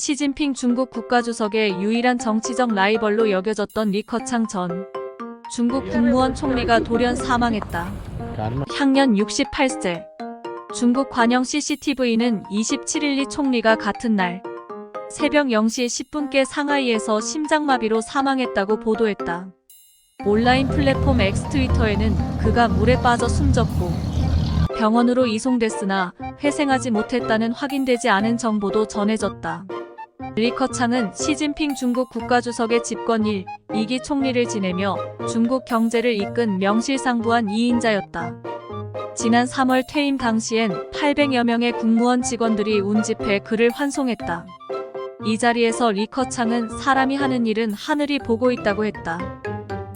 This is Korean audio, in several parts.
시진핑 중국 국가주석의 유일한 정치적 라이벌로 여겨졌던 리커창 전 중국 국무원 총리가 돌연 사망했다. 향년 68세. 중국 관영 CCTV는 27일 리 총리가 같은 날 새벽 0시 10분께 상하이에서 심장마비로 사망했다고 보도했다. 온라인 플랫폼 X 트위터에는 그가 물에 빠져 숨졌고 병원으로 이송됐으나 회생하지 못했다는 확인되지 않은 정보도 전해졌다. 리커창은 시진핑 중국 국가주석의 집권 2기 총리를 지내며 중국 경제를 이끈 명실상부한 2인자였다. 지난 3월 퇴임 당시엔 800여 명의 국무원 직원들이 운집해 그를 환송했다. 이 자리에서 리커창은 사람이 하는 일은 하늘이 보고 있다고 했다.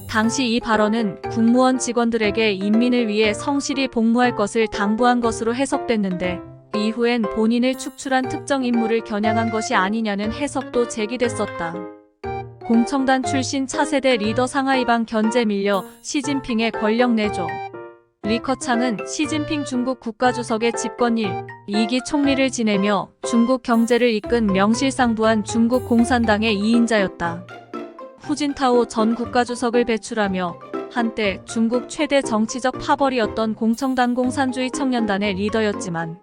당시 이 발언은 국무원 직원들에게 인민을 위해 성실히 복무할 것을 당부한 것으로 해석됐는데 이후엔 본인을 축출한 특정 인물을 겨냥한 것이 아니냐는 해석도 제기됐었다. 공청단 출신 차세대 리더 상하이방 견제 밀려 시진핑의 권력 내조. 리커창은 시진핑 중국 국가주석의 집권 2기 총리를 지내며 중국 경제를 이끈 명실상부한 중국 공산당의 2인자였다. 후진타오 전 국가주석을 배출하며 한때 중국 최대 정치적 파벌이었던 공청당 공산주의 청년단의 리더였지만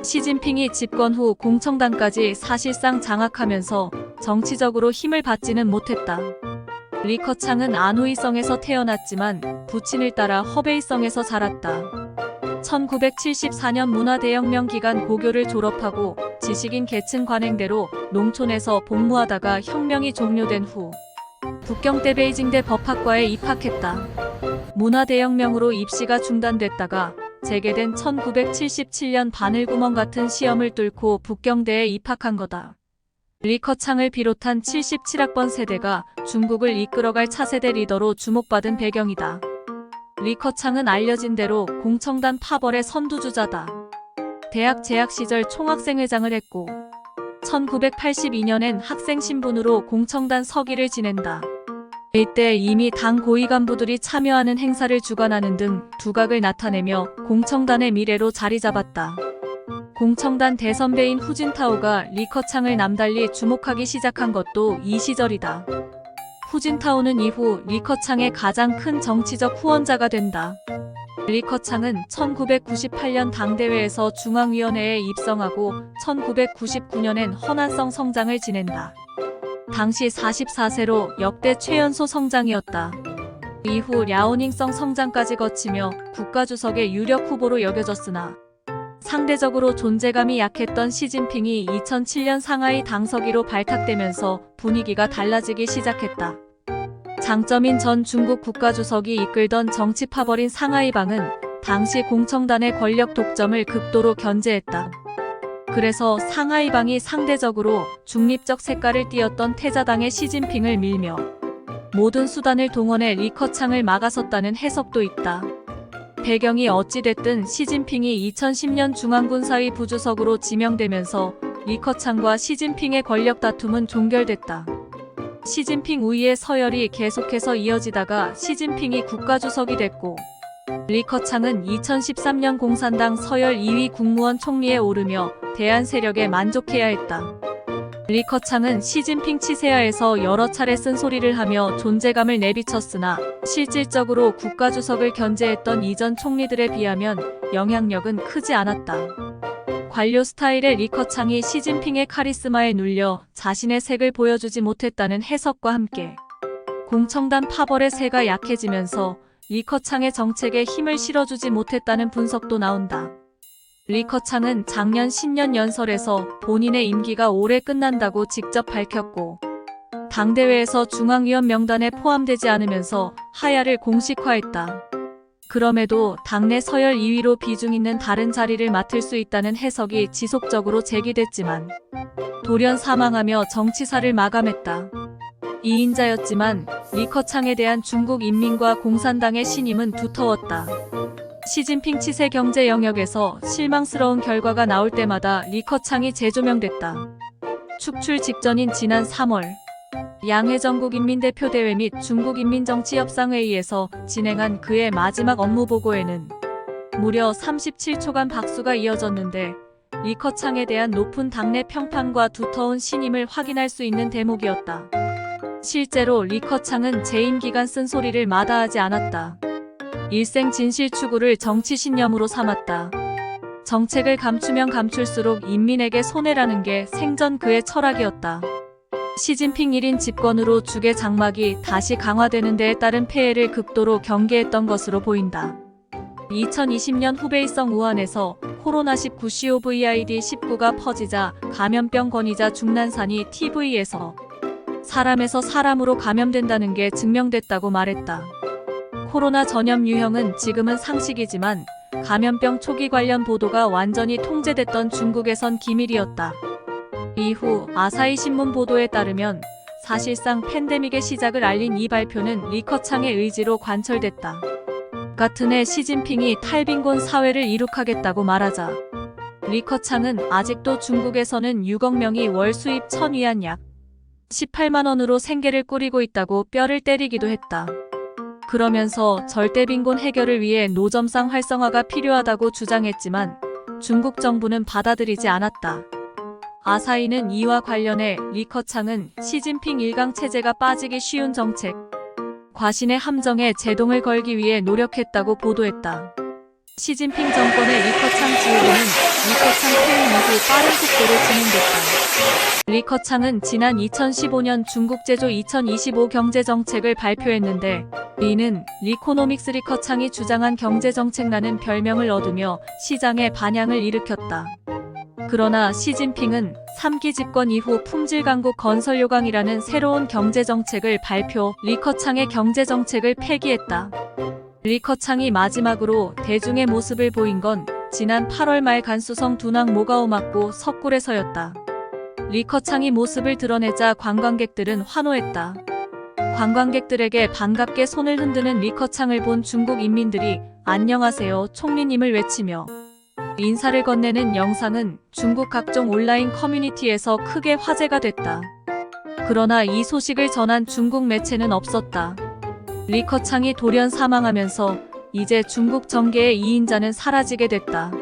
시진핑이 집권 후 공청당까지 사실상 장악하면서 정치적으로 힘을 받지는 못했다. 리커창은 안후이성에서 태어났지만 부친을 따라 허베이성에서 자랐다. 1974년 문화대혁명 기간 고교를 졸업하고 지식인 계층 관행대로 농촌에서 복무하다가 혁명이 종료된 후 북경대 베이징대 법학과에 입학했다. 문화대혁명으로 입시가 중단됐다가 재개된 1977년 바늘구멍 같은 시험을 뚫고 북경대에 입학한 거다. 리커창을 비롯한 77학번 세대가 중국을 이끌어갈 차세대 리더로 주목받은 배경이다. 리커창은 알려진 대로 공청단 파벌의 선두주자다. 대학 재학 시절 총학생회장을 했고 1982년엔 학생 신분으로 공청단 서기를 지낸다. 이때 이미 당 고위 간부들이 참여하는 행사를 주관하는 등 두각을 나타내며 공청단의 미래로 자리 잡았다. 공청단 대선배인 후진타오가 리커창을 남달리 주목하기 시작한 것도 이 시절이다. 후진타오는 이후 리커창의 가장 큰 정치적 후원자가 된다. 리커창은 1998년 당대회에서 중앙위원회에 입성하고 1999년엔 허난성 성장을 지낸다. 당시 44세로 역대 최연소 성장이었다. 이후 랴오닝성 성장까지 거치며 국가주석의 유력 후보로 여겨졌으나 상대적으로 존재감이 약했던 시진핑이 2007년 상하이 당서기로 발탁되면서 분위기가 달라지기 시작했다. 장점인 전 중국 국가주석이 이끌던 정치 파벌인 상하이방은 당시 공청단의 권력 독점을 극도로 견제했다. 그래서 상하이방이 상대적으로 중립적 색깔을 띠었던 태자당의 시진핑을 밀며 모든 수단을 동원해 리커창을 막아섰다는 해석도 있다. 배경이 어찌됐든 시진핑이 2010년 중앙군사위 부주석으로 지명되면서 리커창과 시진핑의 권력 다툼은 종결됐다. 시진핑 우위의 서열이 계속해서 이어지다가 시진핑이 국가주석이 됐고 리커창은 2013년 공산당 서열 2위 국무원 총리에 오르며 대한 세력에 만족해야 했다. 리커창은 시진핑 치세하에서 여러 차례 쓴소리를 하며 존재감을 내비쳤으나 실질적으로 국가주석을 견제했던 이전 총리들에 비하면 영향력은 크지 않았다. 관료 스타일의 리커창이 시진핑의 카리스마에 눌려 자신의 색을 보여주지 못했다는 해석과 함께 공청단 파벌의 세가 약해지면서 리커창의 정책에 힘을 실어주지 못했다는 분석도 나온다. 리커창은 작년 신년 연설에서 본인의 임기가 올해 끝난다고 직접 밝혔고 당대회에서 중앙위원 명단에 포함되지 않으면서 하야를 공식화했다. 그럼에도 당내 서열 2위로 비중 있는 다른 자리를 맡을 수 있다는 해석이 지속적으로 제기됐지만 돌연 사망하며 정치사를 마감했다. 2인자였지만 리커창에 대한 중국 인민과 공산당의 신임은 두터웠다. 시진핑 치세 경제 영역에서 실망스러운 결과가 나올 때마다 리커창이 재조명됐다. 축출 직전인 지난 3월 양회전국인민대표대회 및 중국인민정치협상회의에서 진행한 그의 마지막 업무보고에는 무려 37초간 박수가 이어졌는데 리커창에 대한 높은 당내 평판과 두터운 신임을 확인할 수 있는 대목이었다. 실제로 리커창은 재임 기간 쓴소리를 마다하지 않았다. 일생 진실 추구를 정치 신념으로 삼았다. 정책을 감추면 감출수록 인민에게 손해라는 게 생전 그의 철학이었다. 시진핑 1인 집권으로 죽의 장막이 다시 강화되는 데에 따른 폐해를 극도로 경계했던 것으로 보인다. 2020년 후베이성 우한에서 코로나19 COVID-19가 퍼지자 감염병 권위자 중난산이 TV에서 사람에서 사람으로 감염된다는 게 증명됐다고 말했다. 코로나 전염 유형은 지금은 상식이지만 감염병 초기 관련 보도가 완전히 통제됐던 중국에선 기밀이었다. 이후 아사히 신문 보도에 따르면 사실상 팬데믹의 시작을 알린 이 발표는 리커창의 의지로 관철됐다. 같은 해 시진핑이 탈빈곤 사회를 이룩하겠다고 말하자 리커창은 아직도 중국에서는 6억 명이 월 수입 1,000위안 약 18만 원으로 생계를 꾸리고 있다고 뼈를 때리기도 했다. 그러면서 절대빈곤 해결을 위해 노점상 활성화가 필요하다고 주장했지만 중국 정부는 받아들이지 않았다. 아사히는 이와 관련해 리커창은 시진핑 일강 체제가 빠지기 쉬운 정책, 과신의 함정에 제동을 걸기 위해 노력했다고 보도했다. 시진핑 정권의 리커창 지우기는 리커창 퇴임 이후 빠른 속도로 진행됐다. 리커창은 지난 2015년 중국 제조 2025 경제정책을 발표했는데 이는 리코노믹스 리커창이 주장한 경제정책라는 별명을 얻으며 시장의 반향을 일으켰다. 그러나 시진핑은 3기 집권 이후 품질 강국 건설 요강이라는 새로운 경제정책을 발표, 리커창의 경제정책을 폐기했다. 리커창이 마지막으로 대중의 모습을 보인 건 지난 8월 말 간수성 둔왕 모가오 맞고 석굴에서였다. 리커창이 모습을 드러내자 관광객들은 환호했다. 관광객들에게 반갑게 손을 흔드는 리커창을 본 중국 인민들이 안녕하세요 총리님을 외치며 인사를 건네는 영상은 중국 각종 온라인 커뮤니티에서 크게 화제가 됐다. 그러나 이 소식을 전한 중국 매체는 없었다. 리커창이 돌연 사망하면서 이제 중국 정계의 2인자는 사라지게 됐다.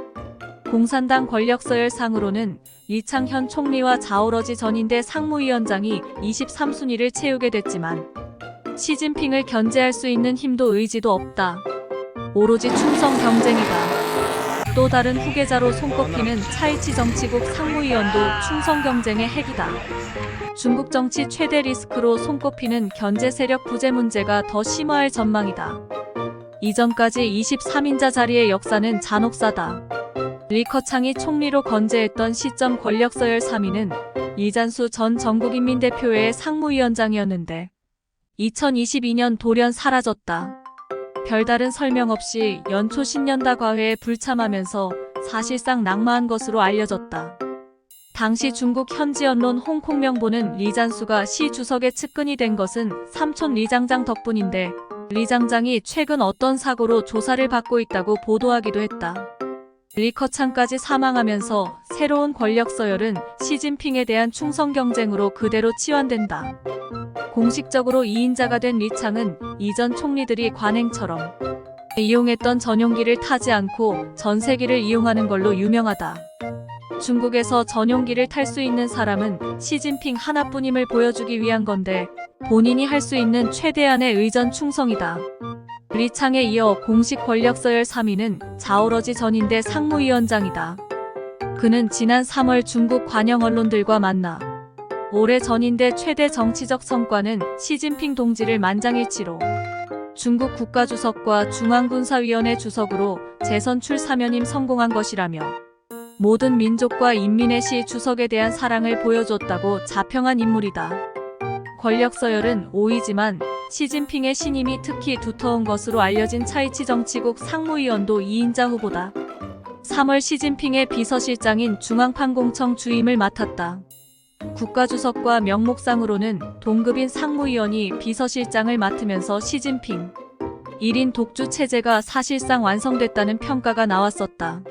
공산당 권력서열상으로는 리창현 총리와 자오러지 전인대 상무위원장이 23순위를 채우게 됐지만 시진핑을 견제할 수 있는 힘도 의지도 없다. 오로지 충성 경쟁이다. 또 다른 후계자로 손꼽히는 차이치 정치국 상무위원도 충성 경쟁의 핵이다. 중국 정치 최대 리스크로 손꼽히는 견제 세력 부재 문제가 더 심화할 전망이다. 이전까지 23인자 자리의 역사는 잔혹사다. 리커창이 총리로 건재했던 시점 권력서열 3위는 이잔수 전 전국인민대표회의 상무위원장이었는데 2022년 돌연 사라졌다. 별다른 설명 없이 연초 신년다 과회에 불참하면서 사실상 낙마한 것으로 알려졌다. 당시 중국 현지 언론 홍콩명보는 리잔수가 시 주석의 측근이 된 것은 삼촌 리장장 덕분인데 리장장이 최근 어떤 사고로 조사를 받고 있다고 보도하기도 했다. 리커창까지 사망하면서 새로운 권력 서열은 시진핑에 대한 충성 경쟁으로 그대로 치환된다. 공식적으로 2인자가 된 리창은 이전 총리들이 관행처럼 이용했던 전용기를 타지 않고 전세기를 이용하는 걸로 유명하다. 중국에서 전용기를 탈 수 있는 사람은 시진핑 하나뿐임을 보여주기 위한 건데 본인이 할 수 있는 최대한의 의전 충성이다. 리창에 이어 공식 권력 서열 3위는 자오러지 전인대 상무위원장이다. 그는 지난 3월 중국 관영 언론들과 만나 올해 전인대 최대 정치적 성과는 시진핑 동지를 만장일치로 중국 국가주석과 중앙군사위원회 주석으로 재선출 사면임 성공한 것이라며 모든 민족과 인민의 시 주석에 대한 사랑을 보여줬다고 자평한 인물이다. 권력 서열은 5위지만 시진핑의 신임이 특히 두터운 것으로 알려진 차이치 정치국 상무위원도 2인자 후보다. 3월 시진핑의 비서실장인 중앙판공청 주임을 맡았다. 국가주석과 명목상으로는 동급인 상무위원이 비서실장을 맡으면서 시진핑 1인 독주 체제가 사실상 완성됐다는 평가가 나왔었다.